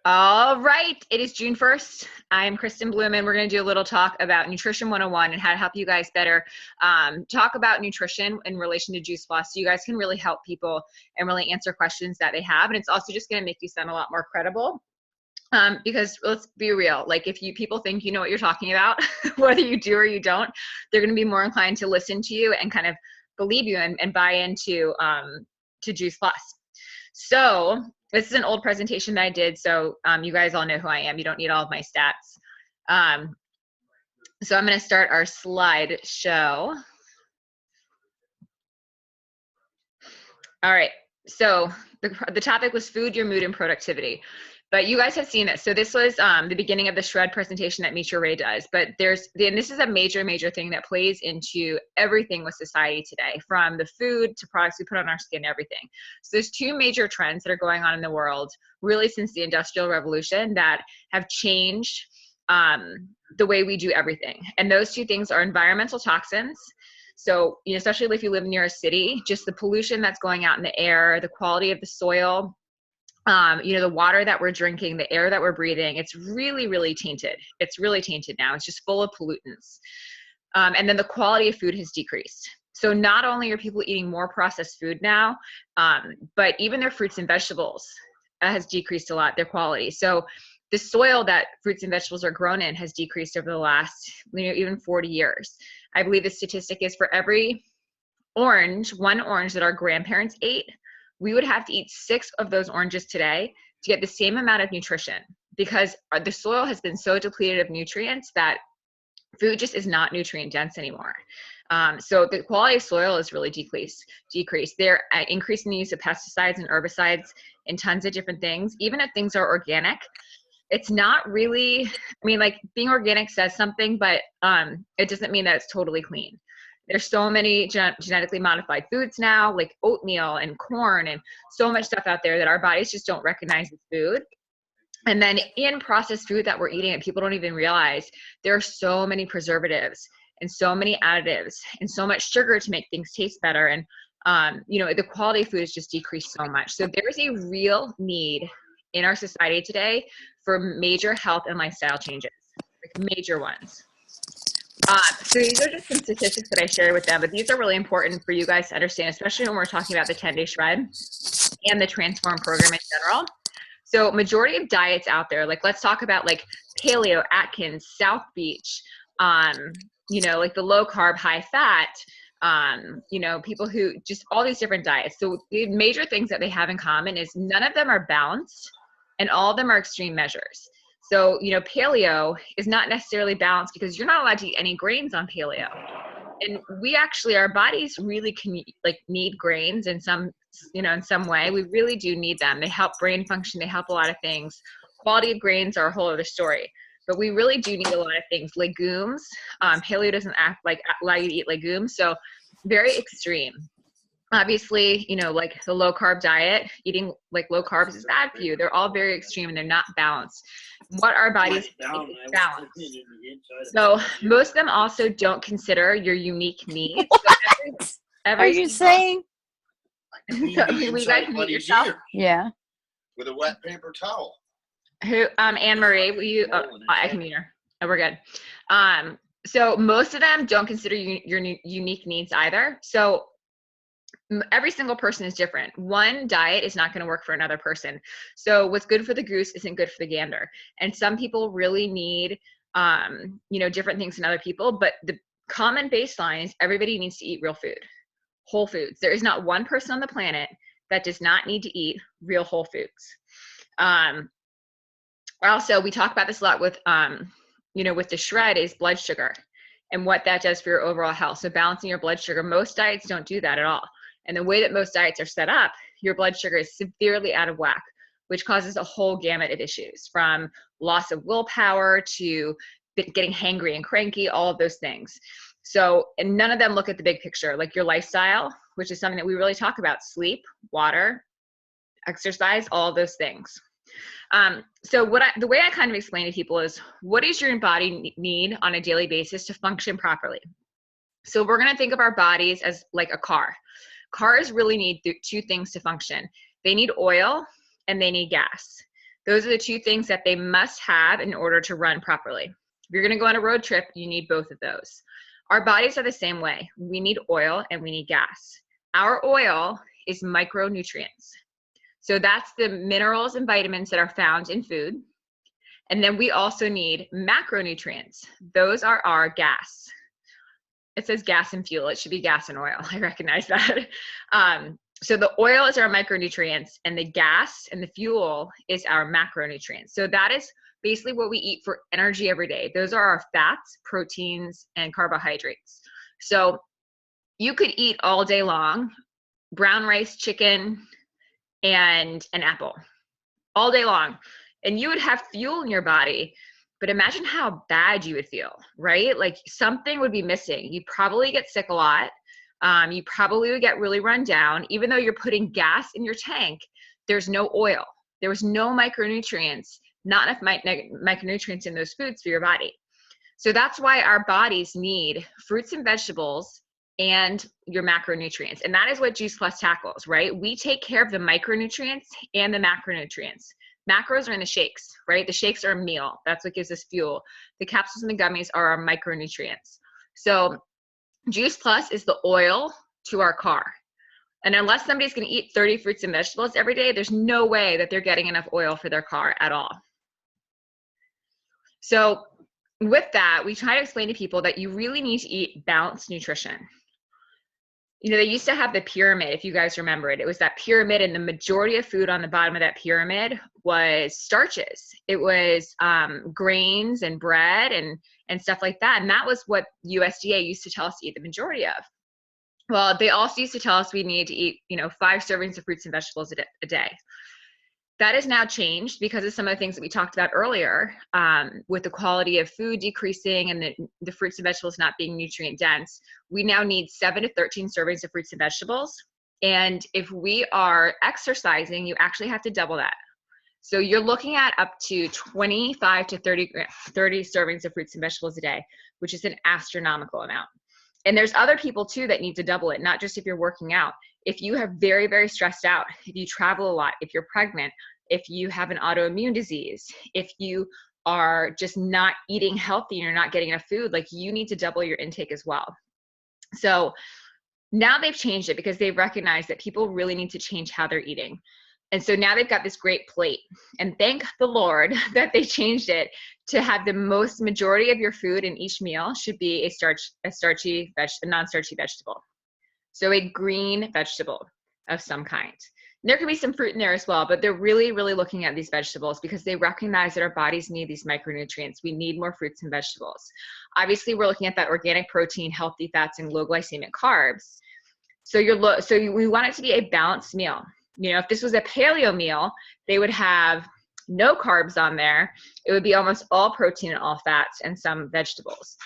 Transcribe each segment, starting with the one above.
All right, it is June 1st. I'm Kristen Bloom, and we're going to do a little talk about Nutrition 101 and how to help you guys better talk about nutrition in relation to Juice Plus so you guys can really help people and really answer questions that they have. And it's also just going to make you sound a lot more credible. Because let's be real, like if people think you know what you're talking about, whether you do or you don't, they're going to be more inclined to listen to you and kind of believe you and buy into to Juice Plus. So this is an old presentation that I did, so you guys all know who I am. You don't need all of my stats. So I'm going to start our slide show. All right, so the topic was food, your mood, and productivity. But you guys have seen this. So this was the beginning of the shred presentation that Mitra Ray does. But and this is a major thing that plays into everything with society today, from the food to products we put on our skin, everything. So there's two major trends that are going on in the world, really since the Industrial Revolution, that have changed the way we do everything. And those two things are environmental toxins. So, especially if you live near a city, just the pollution that's going out in the air, the quality of the soil, the water that we're drinking, the air that we're breathing, it's really, really tainted. It's really tainted now. It's just full of pollutants. And then the quality of food has decreased. So not only are people eating more processed food now, but even their fruits and vegetables has decreased a lot, their quality. So the soil that fruits and vegetables are grown in has decreased over the last, even 40 years. I believe the statistic is for every one orange that our grandparents ate, we would have to eat 6 of those oranges today to get the same amount of nutrition, because the soil has been so depleted of nutrients that food just is not nutrient dense anymore. So the quality of soil is really decreased. They're increasing the use of pesticides and herbicides in tons of different things. Even if things are organic, it's not really, being organic says something, but it doesn't mean that it's totally clean. There's so many genetically modified foods now, like oatmeal and corn and so much stuff out there that our bodies just don't recognize as food. And then in processed food that we're eating that people don't even realize, there are so many preservatives and so many additives and so much sugar to make things taste better. And, the quality of food has just decreased so much. So there's a real need in our society today for major health and lifestyle changes, like major ones. So these are just some statistics that I shared with them, but these are really important for you guys to understand, especially when we're talking about the 10-day shred and the Transform program in general. So majority of diets out there, like let's talk about like paleo, Atkins, South Beach, like the low carb, high fat, people who just all these different diets. So the major things that they have in common is none of them are balanced and all of them are extreme measures. So, paleo is not necessarily balanced because you're not allowed to eat any grains on paleo. And our bodies really can need grains in some way. We really do need them. They help brain function. They help a lot of things. Quality of grains are a whole other story, but we really do need a lot of things. Legumes, paleo doesn't allow you to eat legumes. So very extreme. Obviously, like the low carb diet, eating like low carbs is bad for you. They're all very extreme and they're not balanced. What our bodies need is balance. So most of them also don't consider your unique needs. So are you saying? So, you guys mute yourself? Yeah. With a wet paper towel. Who, Anne Marie, will you? I can mute her. Oh, we're good. So most of them don't consider your unique needs either. So every single person is different. One diet is not going to work for another person. So what's good for the goose isn't good for the gander. And some people really need, different things than other people. But the common baseline is everybody needs to eat real food, whole foods. There is not one person on the planet that does not need to eat real whole foods. Also, we talk about this a lot with, with the shred is blood sugar and what that does for your overall health. So balancing your blood sugar, most diets don't do that at all. And the way that most diets are set up, your blood sugar is severely out of whack, which causes a whole gamut of issues, from loss of willpower to getting hangry and cranky, all of those things. So, and none of them look at the big picture, like your lifestyle, which is something that we really talk about: sleep, water, exercise, all of those things. So the way I kind of explain to people is, what does your body need on a daily basis to function properly? So we're going to think of our bodies as like a car. Cars really need two things to function. They need oil and they need gas. Those are the two things that they must have in order to run properly. If you're going to go on a road trip, you need both of those. Our bodies are the same way. We need oil and we need gas. Our oil is micronutrients. So that's the minerals and vitamins that are found in food. And then we also need macronutrients. Those are our gas. It says gas and fuel. It should be gas and oil. I recognize that. So the oil is our micronutrients, and the gas and the fuel is our macronutrients. So that is basically what we eat for energy every day. Those are our fats, proteins, and carbohydrates. So you could eat all day long brown rice, chicken, and an apple all day long, and you would have fuel in your body. But imagine how bad you would feel, right? Like something would be missing. You'd probably get sick a lot. You probably would get really run down. Even though you're putting gas in your tank, there's no oil. There was no micronutrients, not enough micronutrients in those foods for your body. So that's why our bodies need fruits and vegetables and your macronutrients. And that is what Juice Plus tackles, right? We take care of the micronutrients and the macronutrients. Macros are in the shakes, right? The shakes are a meal. That's what gives us fuel. The capsules and the gummies are our micronutrients. So Juice Plus is the oil to our car. And unless somebody's going to eat 30 fruits and vegetables every day, there's no way that they're getting enough oil for their car at all. So with that, we try to explain to people that you really need to eat balanced nutrition. You know, they used to have the pyramid, if you guys remember it. It was that pyramid, and the majority of food on the bottom of that pyramid was starches. It was grains and bread and stuff like that. And that was what USDA used to tell us to eat the majority of. Well, they also used to tell us we needed to eat, 5 servings of fruits and vegetables a day. That has now changed because of some of the things that we talked about earlier, with the quality of food decreasing and the fruits and vegetables not being nutrient dense. We now need 7 to 13 servings of fruits and vegetables. And if we are exercising, you actually have to double that. So you're looking at up to 25 to 30 servings of fruits and vegetables a day, which is an astronomical amount. And there's other people too that need to double it, not just if you're working out. If you have very, very stressed out, if you travel a lot, if you're pregnant, if you have an autoimmune disease, if you are just not eating healthy and you're not getting enough food, like you need to double your intake as well. So now they've changed it because they've recognized that people really need to change how they're eating. And so now they've got this great plate, and thank the Lord that they changed it to have the most majority of your food in each meal should be a non-starchy vegetable. So a green vegetable of some kind. And there could be some fruit in there as well, but they're really, really looking at these vegetables because they recognize that our bodies need these micronutrients. We need more fruits and vegetables. Obviously, we're looking at that organic protein, healthy fats, and low glycemic carbs. So we want it to be a balanced meal. If this was a paleo meal, they would have no carbs on there. It would be almost all protein and all fats and some vegetables.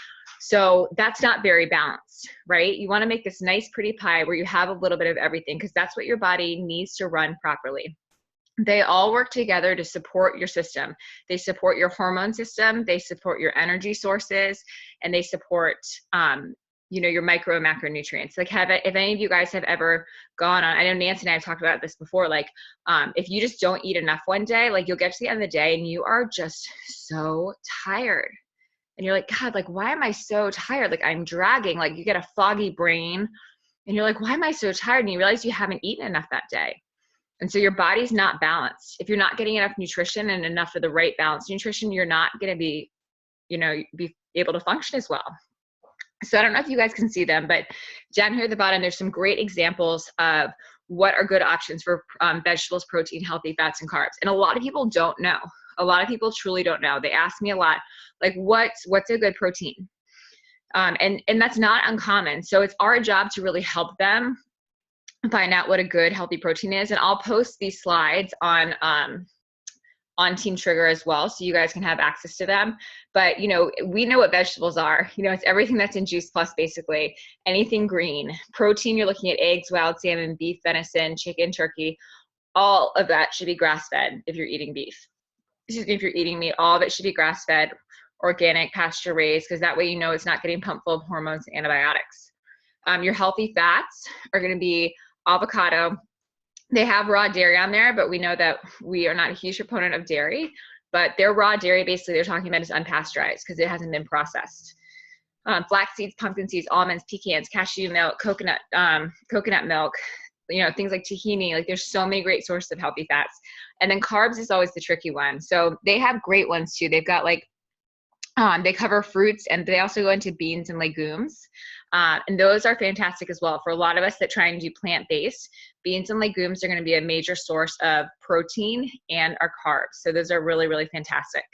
So that's not very balanced, right? You want to make this nice, pretty pie where you have a little bit of everything because that's what your body needs to run properly. They all work together to support your system. They support your hormone system. They support your energy sources, and they support your micro and macronutrients. Like if any of you guys have ever gone on, I know Nancy and I have talked about this before, like if you just don't eat enough one day, like you'll get to the end of the day and you are just so tired. And you're like, God, like, why am I so tired? Like I'm dragging, like you get a foggy brain and you're like, why am I so tired? And you realize you haven't eaten enough that day. And so your body's not balanced. If you're not getting enough nutrition and enough of the right balanced nutrition, you're not going to be able to function as well. So I don't know if you guys can see them, but down here at the bottom, there's some great examples of what are good options for vegetables, protein, healthy fats, and carbs. And a lot of people don't know. A lot of people truly don't know. They ask me a lot, like, what's a good protein? And that's not uncommon. So it's our job to really help them find out what a good healthy protein is. And I'll post these slides on Team Trigger as well, so you guys can have access to them. But we know what vegetables are. It's everything that's in Juice Plus, basically. Anything green. Protein, you're looking at eggs, wild salmon, beef, venison, chicken, turkey. All of that should be grass-fed if you're eating beef. If you're eating meat, all of it should be grass-fed, organic, pasture-raised, because that way it's not getting pumped full of hormones and antibiotics. Your healthy fats are going to be avocado, They have raw dairy on there, but we know that we are not a huge proponent of dairy. But their raw dairy, basically, they're talking about is unpasteurized because it hasn't been processed. Flax seeds, pumpkin seeds, almonds, pecans, cashew milk, coconut milk, things like tahini. Like there's so many great sources of healthy fats. And then carbs is always the tricky one. So they have great ones too. They've got like, they cover fruits, and they also go into beans and legumes. And those are fantastic as well. For a lot of us that try and do plant-based, beans and legumes are going to be a major source of protein and our carbs. So those are really, really fantastic.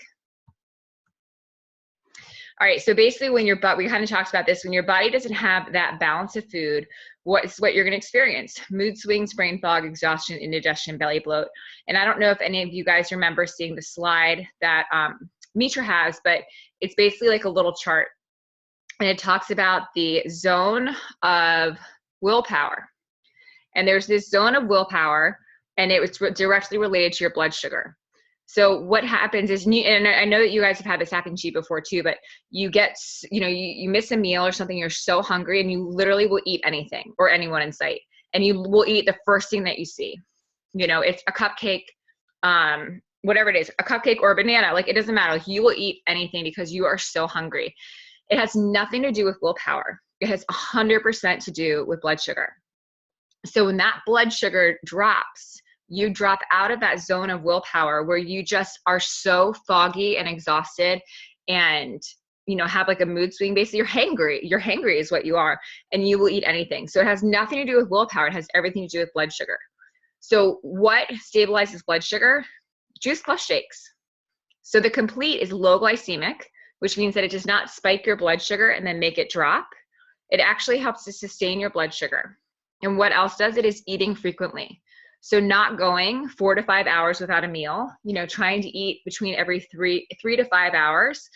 All right, so basically we kind of talked about this, when your body doesn't have that balance of food, what you're going to experience: mood swings, brain fog, exhaustion, indigestion, belly bloat. And I don't know if any of you guys remember seeing the slide that Mitra has, but it's basically like a little chart. And it talks about the zone of willpower. And there's this zone of willpower, and it was directly related to your blood sugar. So what happens is, and I know that you guys have had this happen to you before too, but you get, you miss a meal or something, you're so hungry, and you literally will eat anything or anyone in sight. And you will eat the first thing that you see. It's a cupcake, whatever it is, a cupcake or a banana, like it doesn't matter. Like you will eat anything because you are so hungry. It has nothing to do with willpower. It has 100% to do with blood sugar. So when that blood sugar drops, you drop out of that zone of willpower where you just are so foggy and exhausted and, have like a mood swing. Basically, you're hangry. You're hangry is what you are, and you will eat anything. So it has nothing to do with willpower. It has everything to do with blood sugar. So what stabilizes blood sugar? Juice plus shakes. So the Complete is low glycemic, which means that it does not spike your blood sugar and then make it drop. It actually helps to sustain your blood sugar. And what else does it is eating frequently. So not going 4 to 5 hours without a meal, trying to eat between every 3 to 5 hours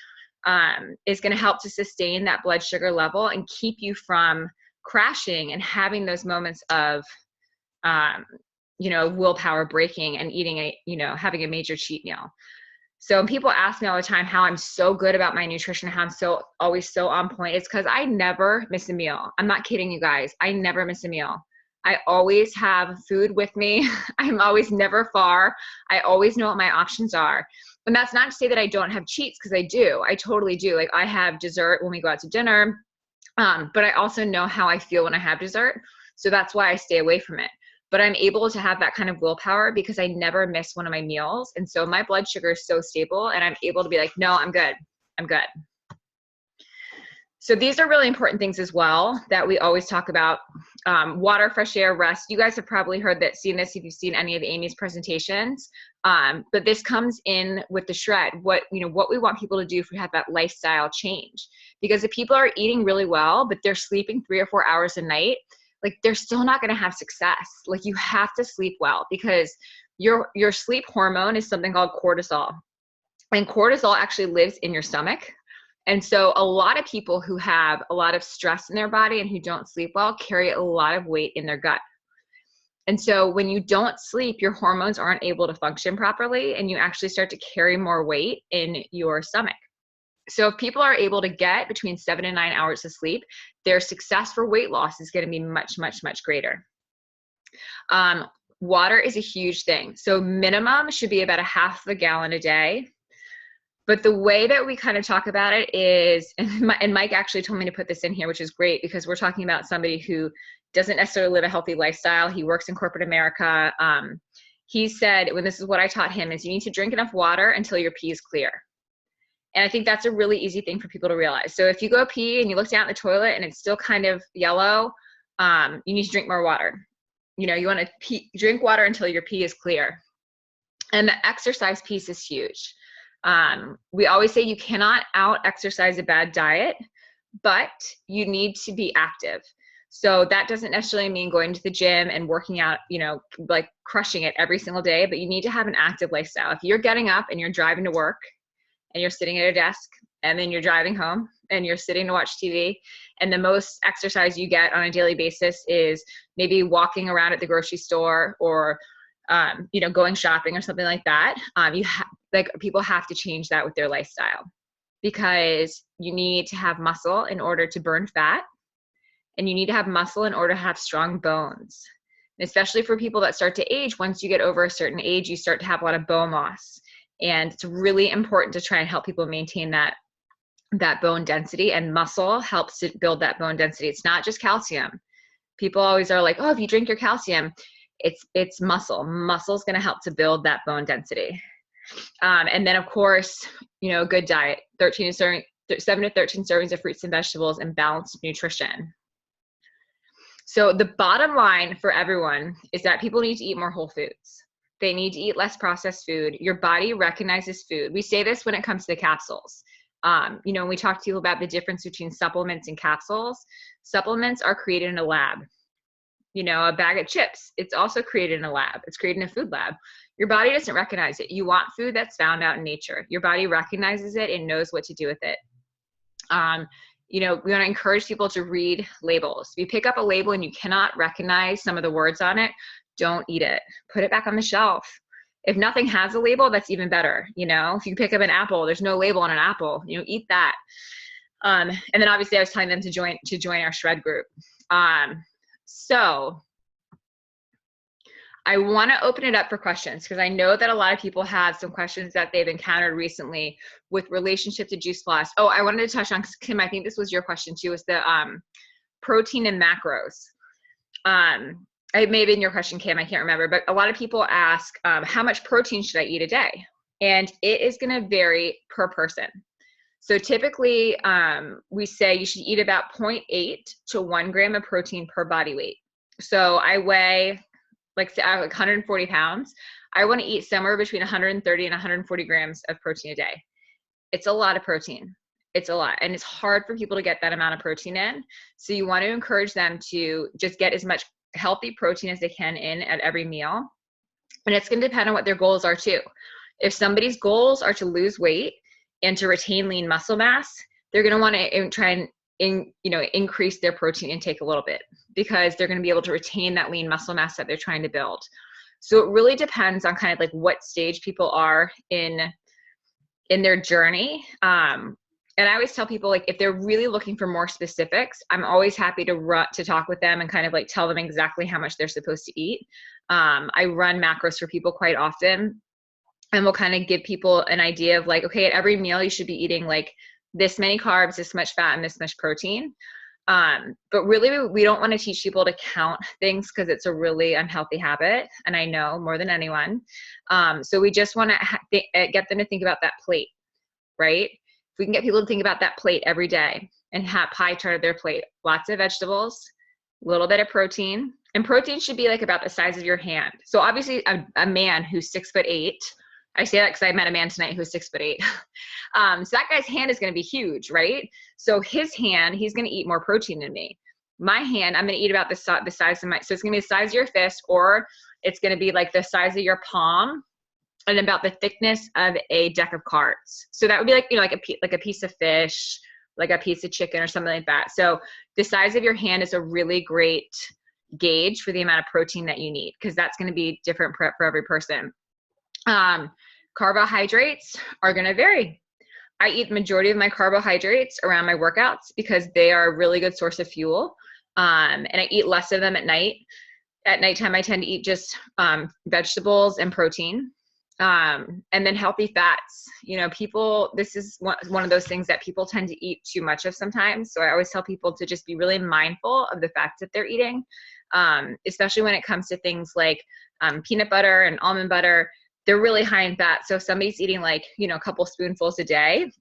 is going to help to sustain that blood sugar level and keep you from crashing and having those moments of, willpower breaking and eating having a major cheat meal. So people ask me all the time how I'm so good about my nutrition, how I'm always so on point. It's because I never miss a meal. I'm not kidding you guys. I never miss a meal. I always have food with me. I'm always never far. I always know what my options are. And that's not to say that I don't have cheats, because I do. I totally do. Like I have dessert when we go out to dinner, but I also know how I feel when I have dessert. So that's why I stay away from it. But I'm able to have that kind of willpower because I never miss one of my meals. And so my blood sugar is so stable, and I'm able to be like, no, I'm good. I'm good. So these are really important things as well that we always talk about. Water, fresh air, rest. You guys have probably seen this if you've seen any of Amy's presentations. But this comes in with the shred. What we want people to do if we have that lifestyle change. Because if people are eating really well, but they're sleeping 3 or 4 hours a night, like they're still not going to have success. Like you have to sleep well, because your sleep hormone is something called cortisol. And cortisol actually lives in your stomach. And so a lot of people who have a lot of stress in their body and who don't sleep well carry a lot of weight in their gut. And so when you don't sleep, your hormones aren't able to function properly, and you actually start to carry more weight in your stomach. So if people are able to get between 7 and 9 hours of sleep, their success for weight loss is going to be much, much, much greater. Water is a huge thing. So minimum should be about 1/2 gallon a day. But the way that we kind of talk about it is, and Mike actually told me to put this in here, which is great because we're talking about somebody who doesn't necessarily live a healthy lifestyle. He works in corporate America. He said, this is what I taught him, is you need to drink enough water until your pee is clear. And I think that's a really easy thing for people to realize. So if you go pee and you look down at the toilet and it's still kind of yellow, you need to drink more water. You want to drink water until your pee is clear. And the exercise piece is huge. We always say you cannot out-exercise a bad diet, but you need to be active. So that doesn't necessarily mean going to the gym and working out, like crushing it every single day, but you need to have an active lifestyle. If you're getting up and you're driving to work and you're sitting at a desk and then you're driving home and you're sitting to watch TV, and the most exercise you get on a daily basis is maybe walking around at the grocery store or going shopping or something like that, people have to change that with their lifestyle, because you need to have muscle in order to burn fat, and you need to have muscle in order to have strong bones. especially for people that start to age. Once you get over a certain age, you start to have a lot of bone loss. And it's really important to try and help people maintain that bone density, and muscle helps to build that bone density. It's not just calcium. People always are like, oh, if you drink your calcium, it's muscle. Muscle is going to help to build that bone density. And then of course, good diet, 7 to 13 servings of fruits and vegetables, and balanced nutrition. So the bottom line for everyone is that people need to eat more whole foods. They need to eat less processed food. Your body recognizes food. We say this when it comes to the capsules. When we talk to you about the difference between supplements and capsules, supplements are created in a lab. A bag of chips, it's also created in a lab. It's created in a food lab. Your body doesn't recognize it. You want food that's found out in nature. Your body recognizes it and knows what to do with it. We want to encourage people to read labels. If you pick up a label and you cannot recognize some of the words on it, don't eat it. Put it back on the shelf. If nothing has a label, that's even better. If you pick up an apple, there's no label on an apple, eat that. And then obviously I was telling them to join our shred group. So I want to open it up for questions, because I know that a lot of people have some questions that they've encountered recently with relationship to Juice Plus. Oh, I wanted to touch on, Kim, I think this was your question too, was the protein and macros. It may have been your question, Kim, I can't remember, but a lot of people ask, how much protein should I eat a day? And it is going to vary per person. So typically, we say you should eat about 0.8 to 1 gram of protein per body weight. So I weigh like 140 pounds. I want to eat somewhere between 130 and 140 grams of protein a day. It's a lot of protein. It's a lot. And it's hard for people to get that amount of protein in. So you want to encourage them to just get as much healthy protein as they can in at every meal. And it's going to depend on what their goals are too. If somebody's goals are to lose weight and to retain lean muscle mass, they're going to want to try and increase their protein intake a little bit, because they're going to be able to retain that lean muscle mass that they're trying to build. So it really depends on kind of like what stage people are in their journey. And I always tell people, like, if they're really looking for more specifics, I'm always happy to talk with them and kind of like tell them exactly how much they're supposed to eat. I run macros for people quite often, and we'll kind of give people an idea of like, okay, at every meal you should be eating like this many carbs, this much fat, and this much protein. But really, we don't want to teach people to count things, because it's a really unhealthy habit, and I know more than anyone. So we just want to get them to think about that plate, right? If we can get people to think about that plate every day and have pie chart of their plate, lots of vegetables, a little bit of protein, and protein should be like about the size of your hand. So obviously a man who's 6'8", I say that because I met a man tonight who's 6'8". So that guy's hand is going to be huge, right? So his hand, he's going to eat more protein than me. My hand, I'm going to eat about the size of so it's going to be the size of your fist, or it's going to be like the size of your palm and about the thickness of a deck of cards. So that would be like, like a piece of fish, like a piece of chicken or something like that. So the size of your hand is a really great gauge for the amount of protein that you need, because that's going to be different for every person. Carbohydrates are going to vary. I eat the majority of my carbohydrates around my workouts, because they are a really good source of fuel. And I eat less of them at night. At nighttime, I tend to eat just vegetables and protein. And then healthy fats. This is one of those things that people tend to eat too much of sometimes. So I always tell people to just be really mindful of the fats that they're eating, especially when it comes to things like peanut butter and almond butter. They're really high in fat. So if somebody's eating like, a couple spoonfuls a day,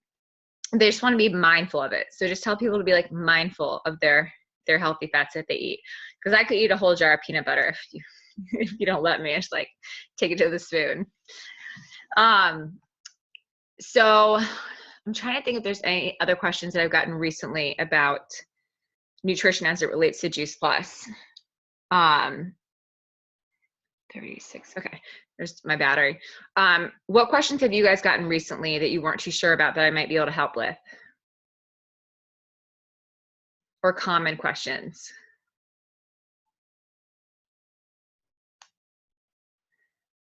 they just want to be mindful of it. So just tell people to be like mindful of their healthy fats that they eat. Because I could eat a whole jar of peanut butter if you don't let me. I just like take it to the spoon. So I'm trying to think if there's any other questions that I've gotten recently about nutrition as it relates to Juice Plus. 36. Okay. There's my battery. What questions have you guys gotten recently that you weren't too sure about that I might be able to help with? Or common questions?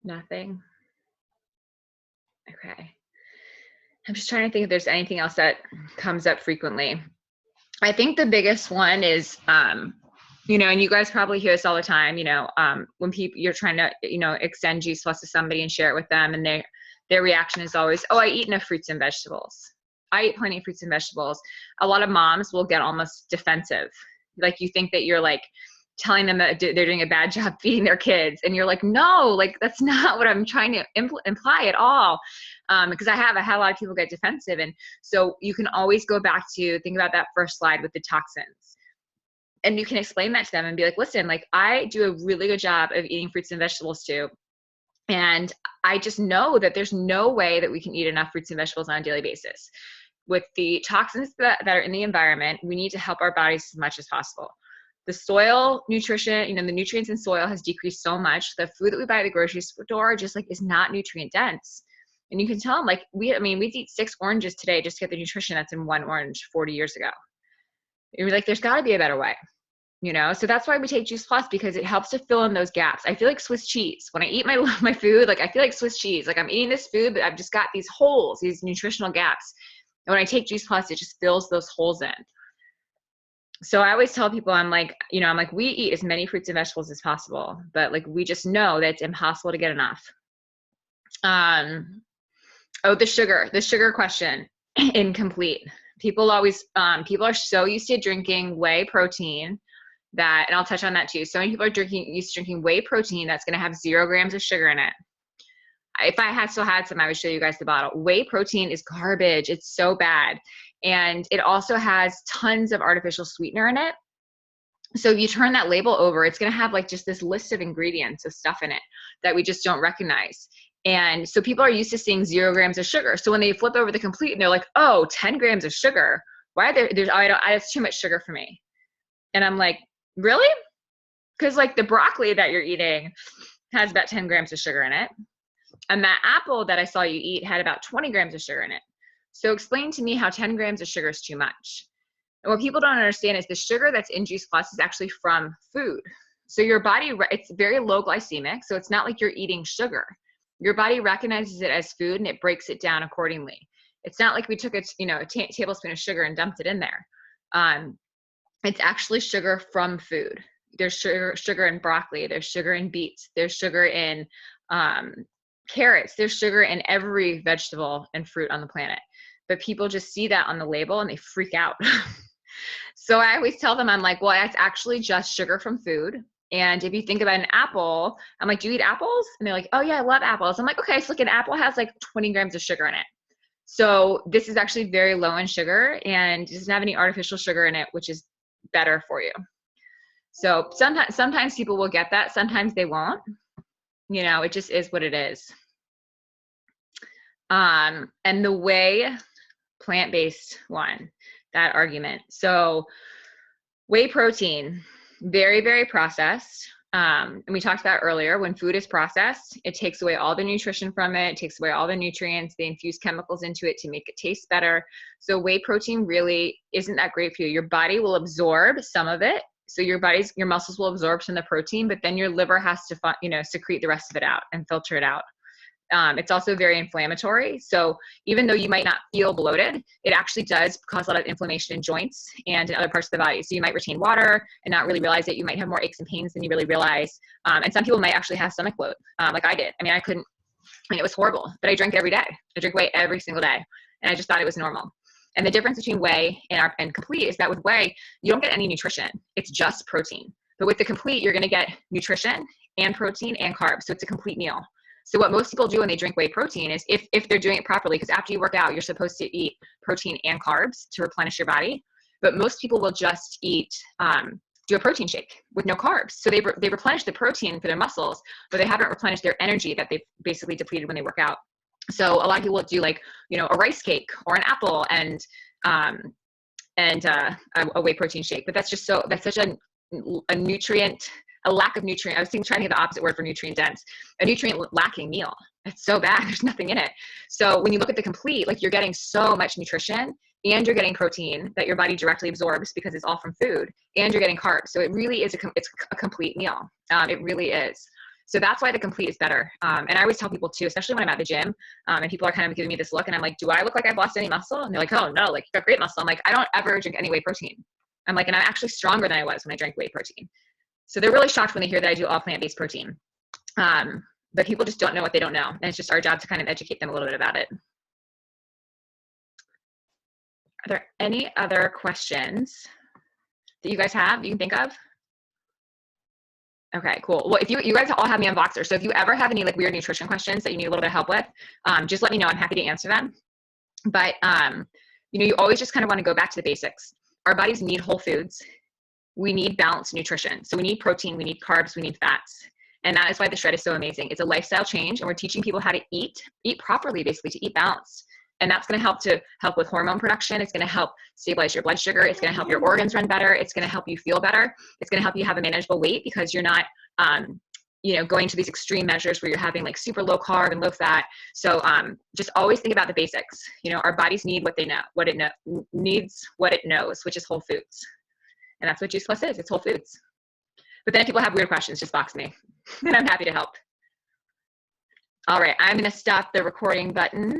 Nothing? Okay. I'm just trying to think if there's anything else that comes up frequently. I think the biggest one is And you guys probably hear this all the time, when you're trying to, extend Juice Plus to somebody and share it with them, and their reaction is always, oh, I eat enough fruits and vegetables. I eat plenty of fruits and vegetables. A lot of moms will get almost defensive. Like, you think that you're like telling them that they're doing a bad job feeding their kids. And you're like, no, like, that's not what I'm trying to imply at all. Because I had a lot of people get defensive. And so you can always go back to think about that first slide with the toxins. And you can explain that to them and be like, listen, like, I do a really good job of eating fruits and vegetables too. And I just know that there's no way that we can eat enough fruits and vegetables on a daily basis. With the toxins that are in the environment, we need to help our bodies as much as possible. The soil nutrition, the nutrients in soil has decreased so much. The food that we buy at the grocery store just like is not nutrient dense. And you can tell them, like, we eat 6 oranges today just to get the nutrition that's in 1 orange 40 years ago. You're like, there's got to be a better way. So that's why we take Juice Plus, because it helps to fill in those gaps. I feel like Swiss cheese when I eat my food. Like, I feel like Swiss cheese. Like, I'm eating this food, but I've just got these holes, these nutritional gaps. And when I take Juice Plus, it just fills those holes in. So I always tell people, I'm like, we eat as many fruits and vegetables as possible, but like, we just know that it's impossible to get enough. The sugar question, incomplete. People are so used to drinking whey protein and I'll touch on that too. So many people are used to drinking whey protein that's going to have 0 grams of sugar in it. If I still had some, I would show you guys the bottle. Whey protein is garbage. It's so bad. And it also has tons of artificial sweetener in it. So if you turn that label over, it's going to have like just this list of ingredients of stuff in it that we just don't recognize. And so people are used to seeing 0 grams of sugar. So when they flip over the complete and they're like, oh, 10 grams of sugar. Why are it's too much sugar for me. And I'm like, really? Because like the broccoli that you're eating has about 10 grams of sugar in it. And that apple that I saw you eat had about 20 grams of sugar in it. So explain to me how 10 grams of sugar is too much. And what people don't understand is the sugar that's in Juice Plus is actually from food. So your body, it's very low glycemic. So it's not like you're eating sugar. Your body recognizes it as food and it breaks it down accordingly. It's not like we took a tablespoon of sugar and dumped it in there. It's actually sugar from food. There's sugar in broccoli. There's sugar in beets. There's sugar in carrots. There's sugar in every vegetable and fruit on the planet. But people just see that on the label and they freak out. So I always tell them, I'm like, well, it's actually just sugar from food. And if you think about an apple, I'm like, do you eat apples? And they're like, oh yeah, I love apples. I'm like, okay, so like an apple has like 20 grams of sugar in it. So this is actually very low in sugar and doesn't have any artificial sugar in it, which is better for you. So sometimes people will get that. Sometimes they won't. It just is what it is. And the whey plant-based one, that argument. So whey protein, very, very processed. And we talked about earlier, when food is processed, it takes away all the nutrition from it. It takes away all the nutrients. They infuse chemicals into it to make it taste better. So whey protein really isn't that great for you. Your body will absorb some of it. So your muscles will absorb some of the protein, but then your liver has to, secrete the rest of it out and filter it out. It's also very inflammatory. So even though you might not feel bloated, it actually does cause a lot of inflammation in joints and in other parts of the body. So you might retain water and not really realize that you might have more aches and pains than you really realize. And some people might actually have stomach bloat, like I did. It was horrible, but I drank it every day. I drink whey every single day. And I just thought it was normal. And the difference between whey and complete is that with whey, you don't get any nutrition. It's just protein. But with the complete, you're going to get nutrition and protein and carbs. So it's a complete meal. So what most people do when they drink whey protein is if they're doing it properly, because after you work out, you're supposed to eat protein and carbs to replenish your body. But most people will just do a protein shake with no carbs. So they replenish the protein for their muscles, but they haven't replenished their energy that they've basically depleted when they work out. So a lot of people will do like, a rice cake or an apple and a whey protein shake. But that's such a nutrient, a lack of nutrient. I was trying to get the opposite word for nutrient dense, a nutrient lacking meal. It's so bad. There's nothing in it. So when you look at the complete, like you're getting so much nutrition and you're getting protein that your body directly absorbs because it's all from food, and you're getting carbs. So it really is it's a complete meal. It really is. So that's why the complete is better. And I always tell people too, especially when I'm at the gym, and people are kind of giving me this look and I'm like, do I look like I've lost any muscle? And they're like, oh no, like you've got great muscle. I'm like, I don't ever drink any whey protein. I'm like, and I'm actually stronger than I was when I drank whey protein. So they're really shocked when they hear that I do all plant-based protein. But people just don't know what they don't know. And it's just our job to kind of educate them a little bit about it. Are there any other questions that you guys have, you can think of? Okay, cool. Well, if you guys all have me on Voxer, so if you ever have any like weird nutrition questions that you need a little bit of help with, just let me know. I'm happy to answer them. But you know, you always just kind of want to go back to the basics. Our bodies need whole foods. We need balanced nutrition. So we need protein, we need carbs, we need fats. And that is why the Shred is so amazing. It's a lifestyle change, and we're teaching people how to eat properly, basically, to eat balanced. And that's going to help with hormone production. It's going to help stabilize your blood sugar. It's going to help your organs run better. It's going to help you feel better. It's going to help you have a manageable weight because you're not, you know, going to these extreme measures where you're having like super low carb and low fat. So just always think about the basics. You know, our bodies need what they know, needs what it knows, which is whole foods. And that's what Juice Plus is. It's whole foods. But then if people have weird questions, just box me and I'm happy to help. All right, I'm going to stop the recording button.